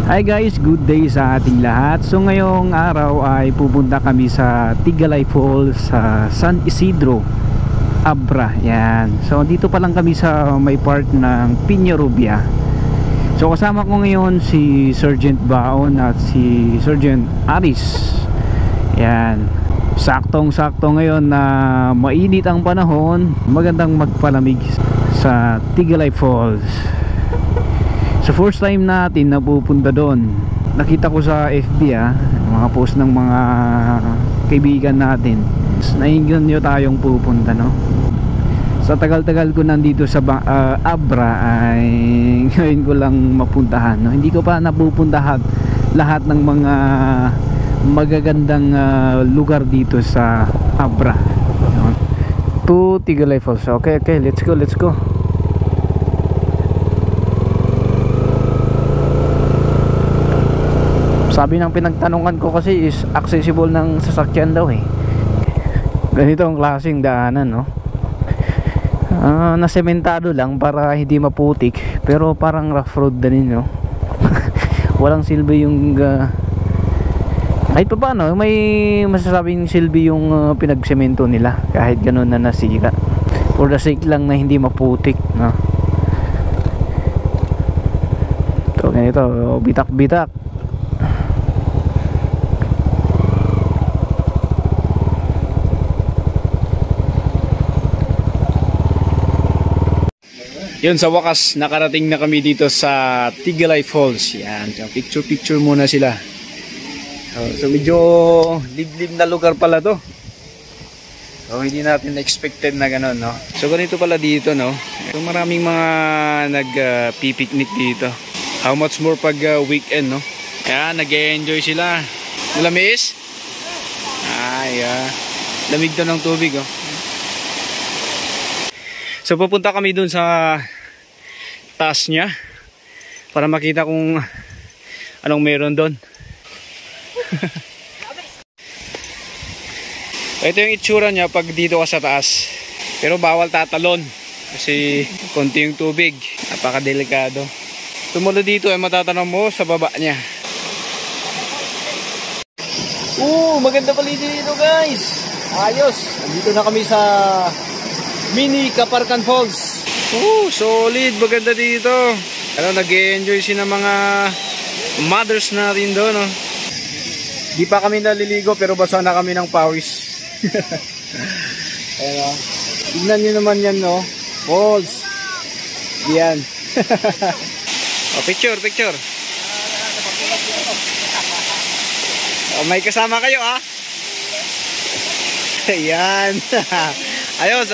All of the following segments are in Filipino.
Hi guys, good day sa ating lahat. So ngayong araw ay pupunta kami sa Tigalay Falls sa San Isidro, Abra. Yan. So dito pa lang kami sa may part ng Piñarubia. So kasama ko ngayon si Sergeant Baon at si Sergeant Aris. Yan. Saktong-sakto ngayon na mainit ang panahon, magandang magpalamig sa Tigalay Falls. So first time natin na pupunta doon. Nakita ko sa FB mga post ng mga kaibigan natin. Nainggan nyo tayong pupunta, no? Sa tagal-tagal ko nandito sa Abra ay ngayon ko lang mapuntahan, no? Hindi ko pa napupuntahan lahat ng mga magagandang lugar dito sa Abra, no? To Tigalay Falls. Okay, let's go. Sabi ng pinagtanungan ko kasi is accessible ng sasakyan daw eh. Ganito ang klaseng daanan, no? Nasementado lang para hindi maputik, pero parang rough road din, no? Walang silbi yung kahit pa paano may masasabing silbi yung pinagsemento nila kahit ganun na nasira, for the sake lang na hindi maputik, no? So ganito, bitak-bitak. Yun, sa wakas nakarating na kami dito sa Tigalay Falls. Yan, picture muna sila. So medyo liblib na lugar pala to. So hindi natin expected na gano'n, no? So ganito pala dito, no? So maraming mga nag-picnic dito. How much more pag weekend, no? Yan, nag-enjoy sila. Malamis? Ay, lamig daw ng tubig, oh. So pupunta kami dun sa taas niya para makita kung anong meron dun. Ito yung itsura niya pag dito ka sa taas. Pero bawal tatalon kasi konti yung tubig. Napakadelikado. Tumula dito ay matatanong mo sa baba niya. Maganda pala dito, guys. Ayos. Nandito na kami sa Mini Kaparkan Falls. Solid, maganda dito. Nag-enjoy sila mga mothers natin doon, no? Di pa kami naliligo pero basa na kami ng pawis. Ayan, tignan nyo naman yan, no? Falls. Yan. Picture. May kasama kayo, Ayan. Ayos.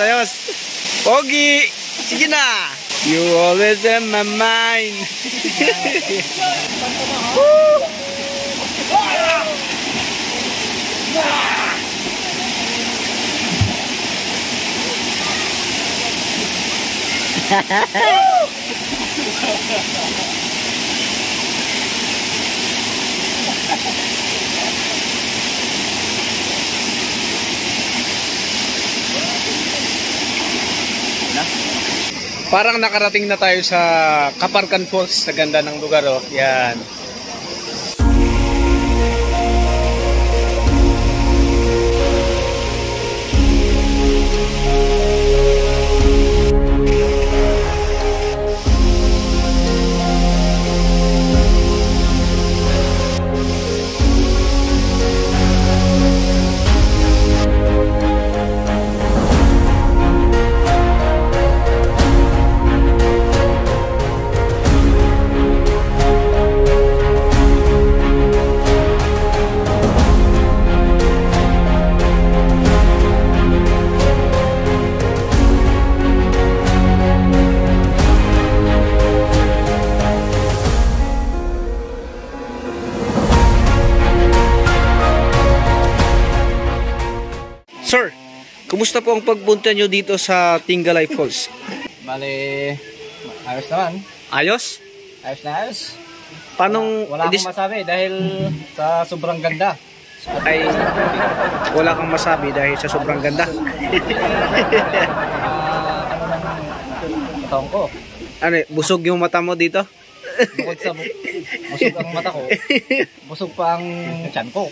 Pogi! Sige na! You always in my mind. Parang nakarating na tayo sa Kaparkan Falls. Sa ganda ng lugar, oh. Yan. Sir, kumusta po ang pagpunta nyo dito sa Tigalay Falls? Bale, ayos naman. Ayos? Ayos. Wala akong masabi dahil sa sobrang ganda. Ay, wala kang masabi dahil sa sobrang ganda. Taong ko. Ano, busog yung mata mo dito? Bukod sa busog ang mata ko, busog pa ang tiyan ko.